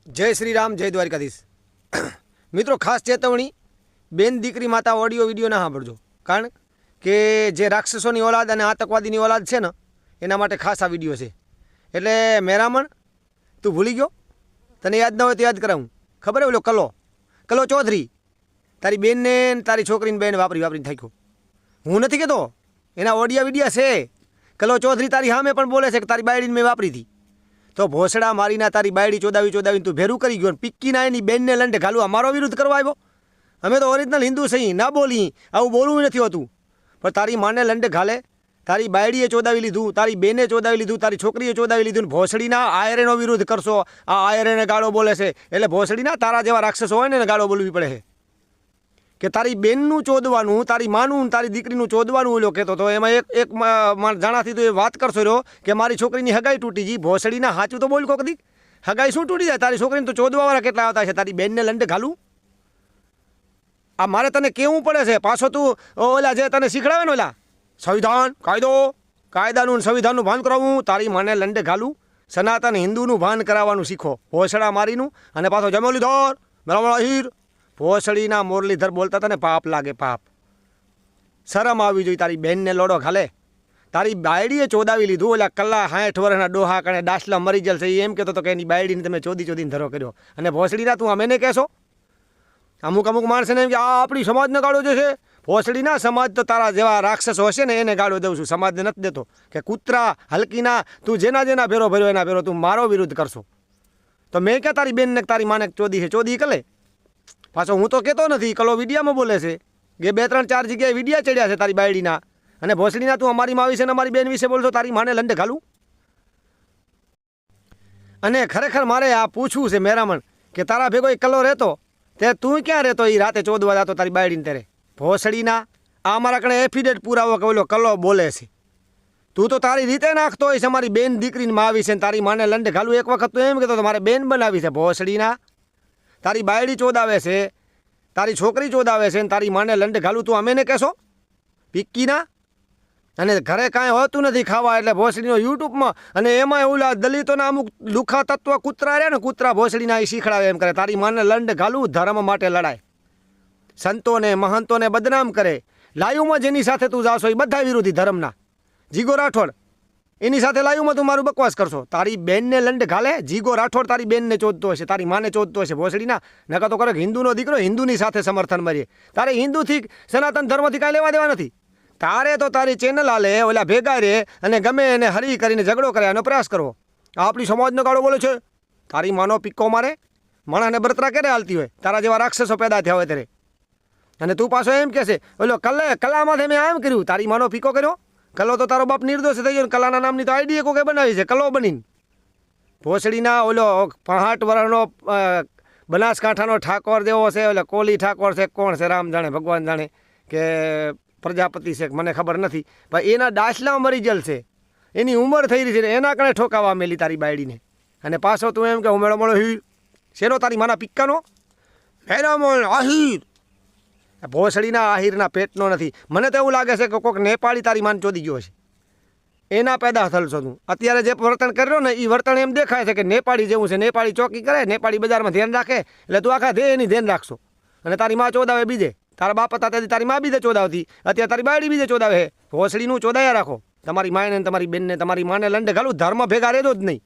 जय श्री राम जय द्वारकाधीश। मित्रों खास चेतवणी, बेन दीकरी माता ऑडियो विडियो ना साँभळजो, कारण के जे राक्षसोनी औलाद अने आतंकवादीनी औलाद छे ने एना माटे खास आ विडियो छे। एटले मेरामण तू भूली गयो, तने याद न होय तो याद करावुं। खबर है ओलो कलो चौधरी तारी बेन ने तारी छोकरीनी बेन वापरी थाक्यो। हूँ नथी कहेतो, एना ऑडियो विडियो छे। कलो चौधरी तारी सामे पण बोले छे के तारी बायडीने मैं वापरी थी। तो भोसड़ा मारीना तारी बायडी चोदावी तू भेरू करी गयो, पिक्कीना एनी बेनने लंडे घालवा मारो विरुद्ध करवा आव्यो। अमे तो ओरिजिनल हिंदू सही, ना बोली आવું बोलવું નથી હોતું, પણ તારી માને લંડે ઘાલે, તારી બાયડીએ ચોદાવી લીધું, તારી બેને ચોદાવી લીધું, તારી છોકરીએ ચોદાવી લીધું, ભોસડીના આયરેનો વિરુદ્ધ કરશો। આ આયરેને ગાળો બોલે છે, એટલે ભોસડીના તારા જેવા રાક્ષસો હોય ને ગાળો બોલવી પડે છે કે તારી બેનનું ચોદવાનું, તારી માનું, તારી દીકરીનું ચોદવાનું ઓલો કહેતો તો। એમાં એક જાણાથી તો એ વાત કરશો રહ્યો કે મારી છોકરીની હગાઈ તૂટી ગઈ। ભોસડીના સાચું તો બોલ કોક દી, હગાઈ શું તૂટી જાય? તારી છોકરીને તો ચોદવાવાળા કેટલા આવતા છે, તારી બેનને લંડે ઘાલું? આ મારે તને કેવું પડે છે પાછો? તું ઓલા જે તને શીખડાવે ને ઓલા સંવિધાન કાયદાનું સંવિધાનનું ભાન કરાવવું, તારી માને લંડે ઘાલું? સનાતન હિન્દુનું ભાન કરાવવાનું શીખો, ભોસડા મારીનું। અને પાછો જમોલીધર મેળા હીર ભોસડીના મોરલીધર બોલતા તને પાપ લાગે, પાપ। શરમ આવી જોઈએ, તારી બેનને લોડો ઘાલે। તારી બાયડીએ ચોદાવી લીધું, ઓલા કલ્લા 60 વર્ષના ડોહા કણે ડાસલા મરી જલ છે એમ કહેતો તો કે એની બાયડીને તમે ચોદીને ધરો કર્યો। અને ભોસડીના તું અમેને કહેશો? અમુક માણસને એમ કે આ આપણી સમાજને ગાળો જે છે। ભોસડીના સમાજ તો તારા જેવા રાક્ષસો હશે ને એને ગાળો દઉં છું, સમાજને નથી દેતો। કે કૂતરા હલકીના તું જેના ભેરો ભર્યો એના ભેરો તું મારો વિરુદ્ધ કરશો। તો મેં ક્યાં તારી બેનને તારી માને ચોદી છે? ચોદી કલે પાછો હું તો કહેતો નથી, કલો વિડીયામાં બોલે છે કે 2-3-4 જગ્યાએ વિડીયા ચડ્યા છે તારી બાયડીના। અને ભોસડીના તું અમારી મા વિશે ને અમારી બેન વિશે બોલશો, તારી માને લંડે ઘાલું? અને ખરેખર મારે આ પૂછવું છે મેરામણ કે તારા ભેગો એક કલો રહેતો, તે તું ક્યાં રહેતો? એ રાતે ચોદવા જતો તારી બાયડીને ત્યારે ભોસડીના? આ અમારા કણે એફિડેટ પુરાવો કે ઓલો કલો બોલે છે। તું તો તારી રીતે નાખતો હોય છે અમારી બેન દીકરીને મા વિશે, તારી માને લંડે ઘાલું। એક વખત તું એમ કહેતો તો મારે બેન બનાવી છે ભોસડીના। તારી બાયડી ચોદાવે છે, તારી છોકરી ચોદાવે છે, તારી માને લંડે ઘાલું તું અમેને કહેશો પિક્કીના? અને ઘરે કાંઈ હોતું નથી ખાવા, એટલે ભોસડીનો યુટ્યુબમાં અને એમાં ઓલા દલિતોના અમુક લુખા તત્વ કૂતરા રહ્યા ને, કૂતરા ભોસડીના એ શીખડાવે એમ કરે। તારી માને લંડે ઘાલું ધર્મ માટે લડાય, સંતોને મહંતોને બદનામ કરે। લાયુમાં જેની સાથે તું જાશો એ બધા વિરોધી ધર્મના। જીગો રાઠોડ એની સાથે લાયુમાં તું મારું બકવાસ કરશો। તારી બેનને લંડે ઘાલે જીગો રાઠોડ, તારી બેનને ચોદતો હશે, તારી માને ચોદતો હશે ભોસડીના। નકા તો કરે હિન્દુનો દીકરો હિન્દુની સાથે સમર્થન મારીએ। તારે હિન્દુથી સનાતન ધર્મથી કાંઈ લેવા દેવા નથી। તારે તો તારી ચેનલ આલે ઓલા ભેગા રે અને ગમે એને હરી કરીને ઝઘડો કરે એનો પ્રયાસ કરવો। આપણી સમાજનો ગાળો બોલે છે, તારી માનો પિક્કો મારે। માણસને બરતરા ક્યારે હાલતી હોય? તારા જેવા રાક્ષસો પેદા થયા હોય ત્યારે। અને તું પાછો એમ કહેશે ઓલો કલામાંથી મેં એમ કર્યું, તારી માનો પીકો કર્યો? કલો તો તારો બાપ નિર્દોષ થઈ ગયો, કલાના નામની તો આઈડી કોકે બનાવી છે, કલો બનીને। ભોસડીના ઓલો 65 વર્ષનો બનાસકાંઠાનો ઠાકોર જેવો છે, ઓલો કોલી ઠાકોર છે, કોણ છે રામ જાણે ભગવાન જાણે, કે પ્રજાપતિ છે મને ખબર નથી, પણ એના ડાસલા મરી જલ છે, એની ઉંમર થઈ રહી છે, એના કણે ઠોકાવા મેલી તારી બાયડીને। અને પાછો તું એમ કે હું મેળો હીર શેનો? તારી માના પિક્કાનો મેળો આહીર? ભોસડીના આહીરના પેટનો નથી। મને તો એવું લાગે છે કે કોઈક નેપાળી તારી માન ચોદી ગયો છે, એના પેદા થલશો તું। અત્યારે જે વર્તન કર્યો ને એ વર્તન એમ દેખાય છે કે નેપાળી જેવું છે। નેપાળી ચોકી કરે, નેપાળી બજારમાં ધ્યાન રાખે, એટલે તું આખા દે એની ધ્યાન રાખશો। અને તારી માં ચોદાવે બીજે, તારા બાપ હતા તેથી તારી માં બીજે ચોદાવતી, અત્યારે તારી બાયડી બીજે ચોદાવે। ભોસડીનું ચોદાયા રાખો, તમારી માને તમારી બેનને તમારી માને લંડે ઘાલું, ધર્મ ભેગા રહેતો જ નહીં।